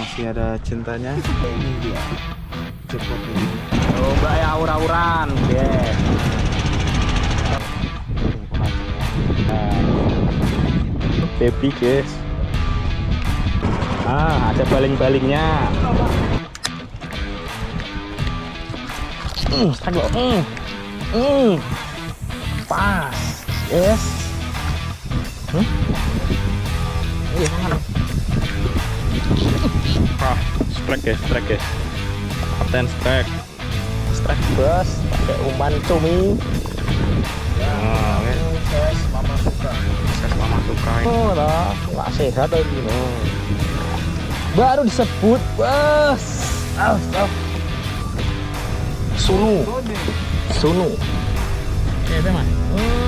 Masih ada cintanya. Ini dia. Cepot ini. Coba ya aura-auran, yes. Baby guys. Ada baling-balingnya. Pas, yes. Iya, mana? Strike guys. Kapten strike bos, pakai umpan cumi. Ses mama suka. Mama suka. Oh lah, nggak sehat lagi. Baru disebut bos. Sunu. Oke, teman.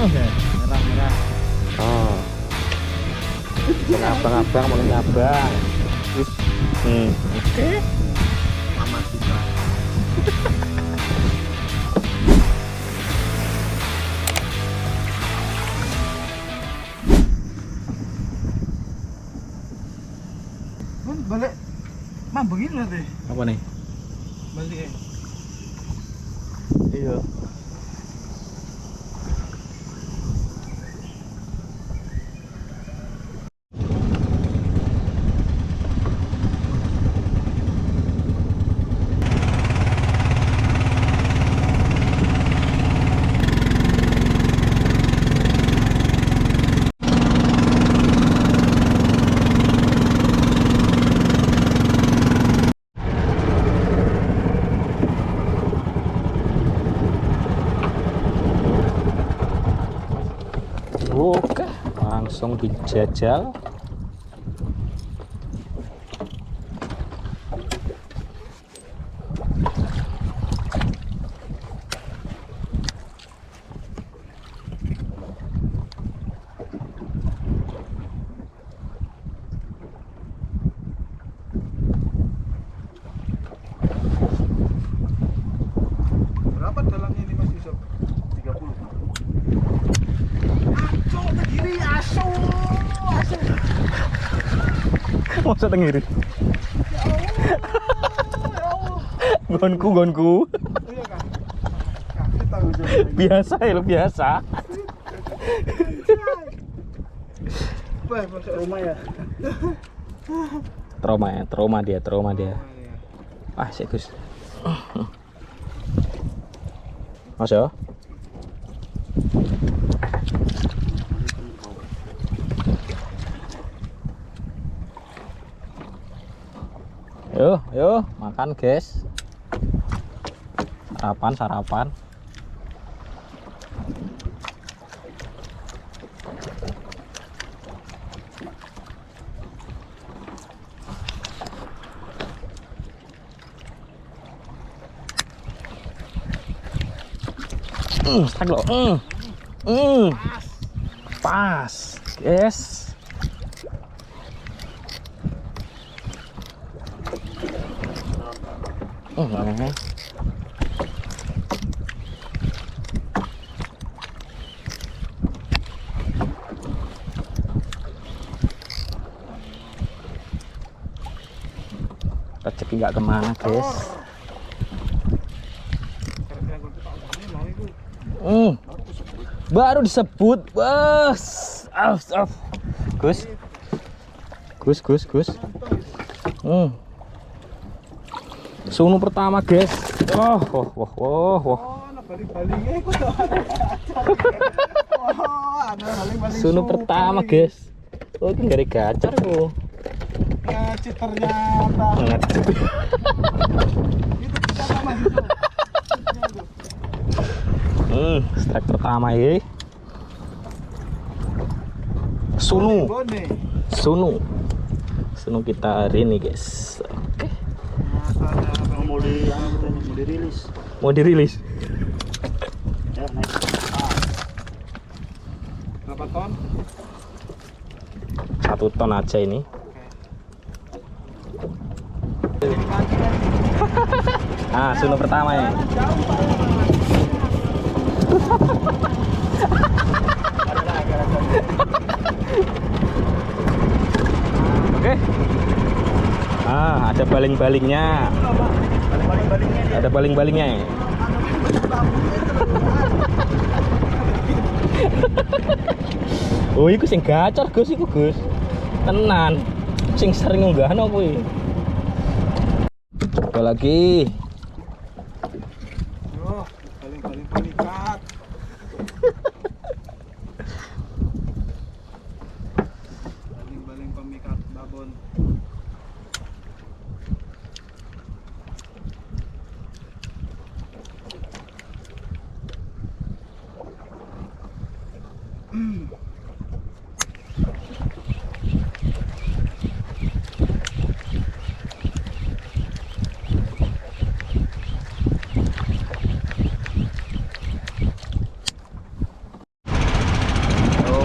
Merah. Oh. Abang-abang mau nyabang. Oke. Mama suka. Balik. Begini lah deh. Apa nih? Balik. Iya. Oke, langsung dijajal. Berapa dalamnya ini Mas Yusuf? 30. Kiri asu. Masa tenggiri? Gonku. Iya kan? Kita udah Biasa ya, lo biasa. masuk rumah ya. Trauma dia. Sik Gus. Mas ya. Yo, makan guys. Sarapan. Pas, guys. Rezeki nggak kemana guys. Baru disebut bos. Gus. Sunu pertama guys. Sunu pertama guys. Oh, ini dari gacor kok. Ngecit ternyata. Itu kita sama gitu. Strike pertama ya. Sunu kita hari ini guys. Oke. Mau dirilis. Ya, naik. Berapa ton? 1 ton aja ini. Sunu pertama ya. Oke. Ah, ada baling-balingnya. Ada baling-balingnya. Oh, iku sing gacor, Gus, iku, Gus. Tenan. Sing sering unggahno kuwi. Coba lagi. Yo, baling-baling pemikat. Baling-baling pemikat babon.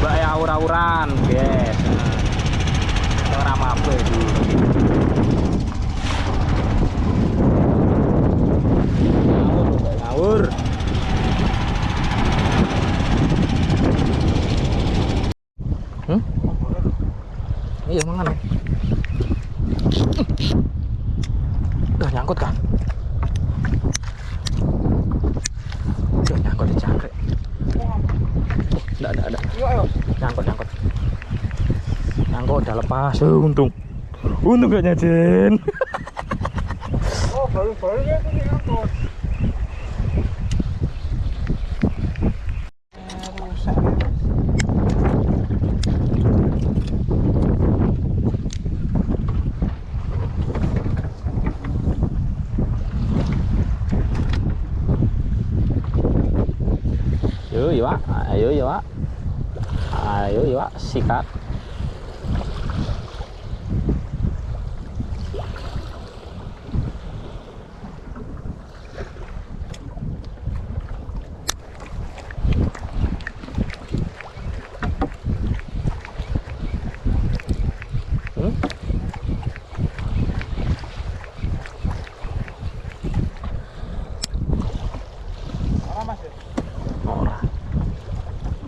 Mbak ya aur-auran, guys. Ora apa itu. Ngawur. Iya mangan. Udah nyangkut kah? Udah nyangkut di cangkrik. Ada. Nyangkut. Nyangkut udah lepas. Untung gak nyajen. Oh, baling-balingnya itu diangkut. Rusak. Ayo, Pak. Ayo, Pak, sikat.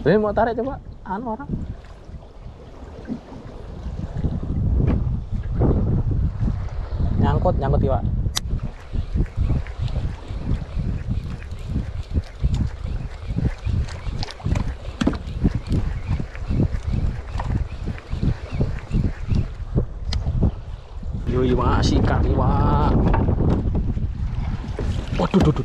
Ini mau tarik coba, orang. Nyangkut ya, Pak. Yo, Pak, sikat, Pak. Waduh.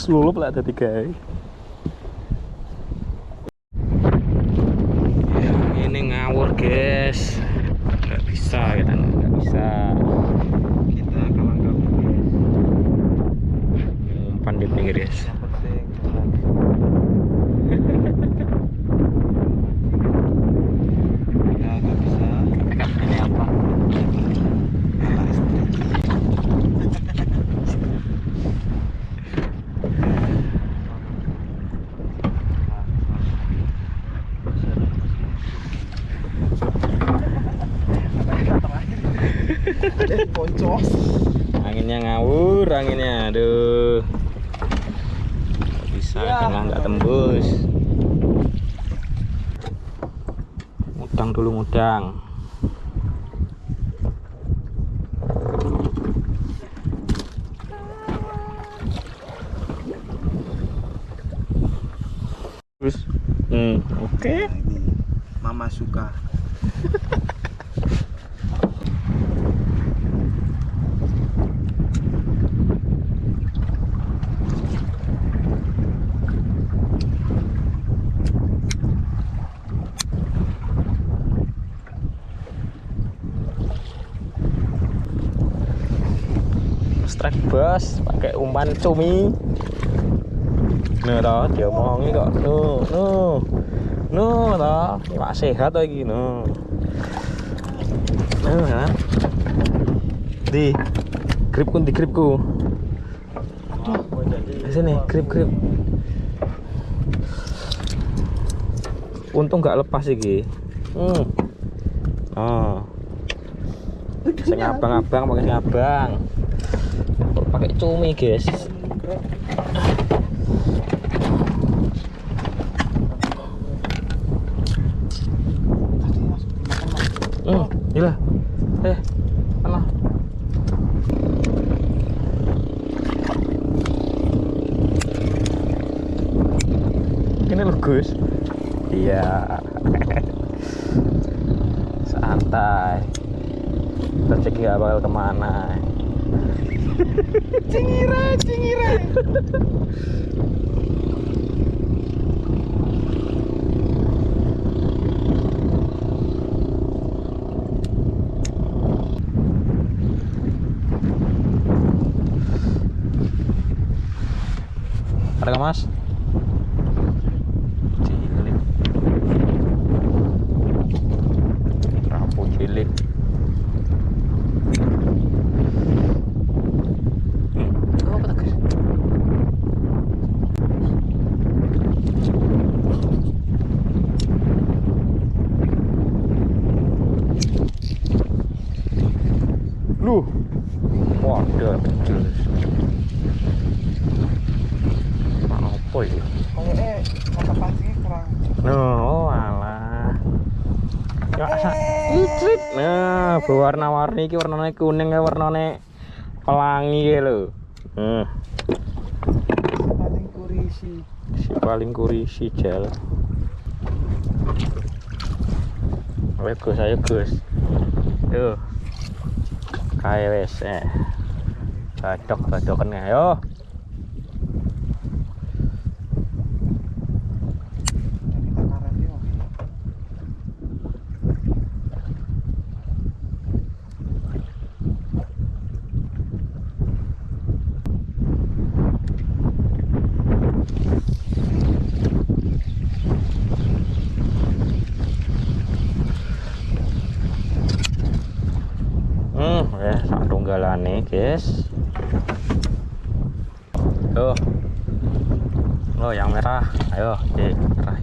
Selulup lah ada 3. Ini ngawur, guys. Nggak bisa kita, nggak bisa. Kita kalang kabut, guys. Umpan di pinggir, guys. Yang penting ya nggak bisa. Ini apa? Poncos. Anginnya ngawur, aduh. Nggak bisa, tengah nggak tembus. Mudang. Terus, oke. Nah, ini Mama suka. Strike bass pakai umpan cumi. Nah, toh dia omongi kok. No, toh. Pak sehat lagi, no. Kan. Di gripku. Di sini, grip. Untung nggak lepas iki. Oh. Sing abang-abang pakai sing abang. Kok pakai cumi, guys. Gila. Mana? Ini loh, Gus. Iya. Santai. Rezeki gak bakal kemana. Cingire. Ada nggak, Mas? Cilik. Rampu cilik. Apa tak, Guys? Lu. Waduh, kecil. Apa ya? Kayaknya kata pancingnya kurang. Oh, alah. Ya, icit. Nah, berwarna-warni iki warnane kuning ya warnane pelangi ya lho. Paling kurisi. Si paling kurisi jel. Ayo Gus. Yo. Kae wis badok-badoken ayo. Kita karet yo. Sak tunggalane, guys. Tuh. Oh, yang merah. Ayo, merah.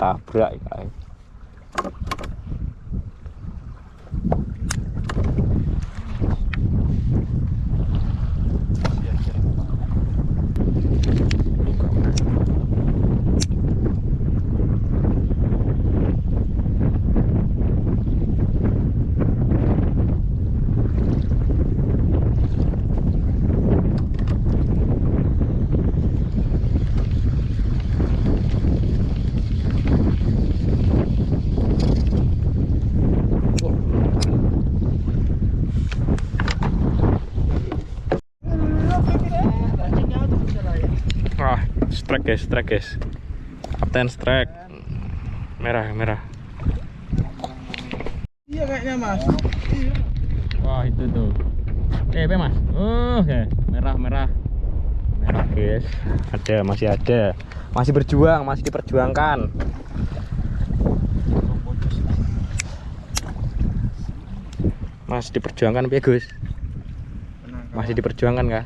Tabrak kae. Strike guys. Kapten strike. Merah. Iya kayaknya, Mas. Iya. Wah, itu tuh. Mas. Okay. Merah guys. Masih ada. Masih berjuang, masih diperjuangkan. Masih diperjuangkan ya, Gus? Masih diperjuangkan kah?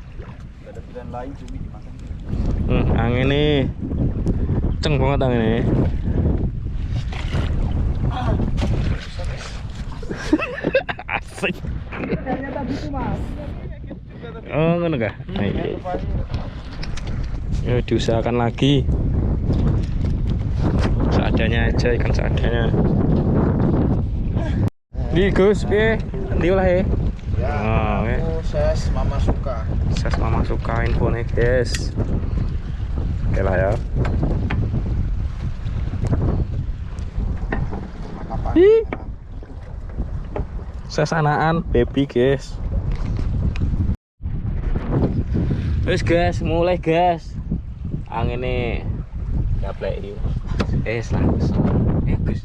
Ada pilihan lain cumi dipasang. Angin nih. Kenceng banget angin ini. Asik. Ternyata gitu, Mas. Oh, ngono kah? Iya. Diusahakan lagi. Seadanya aja, ikan seadanya. Di Gus, piye? Endi olahe? Ya, aku ses Mama Suka. Ses Mama Suka info nih, guys. Oke lah ya. Ses anaan baby, guys. Wis gas, mulai gas. Angine gaplek iki. Langsung. Gus.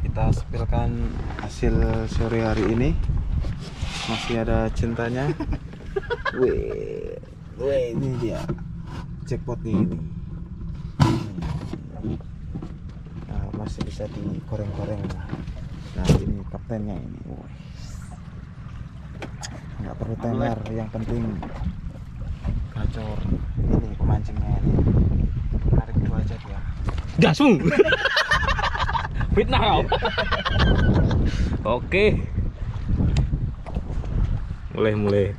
Kita spilkan hasil sore hari ini. Masih ada cintanya. Wih, ini dia jackpotnya ini. Nah, masih bisa digoreng-goreng. Nah, ini kaptennya ini. Nggak perlu tenar, yang penting gacor. Ini pemancingnya ini. Tarik dulu aja dia. Gasmu. Fitnah kau. Oke. Mulai.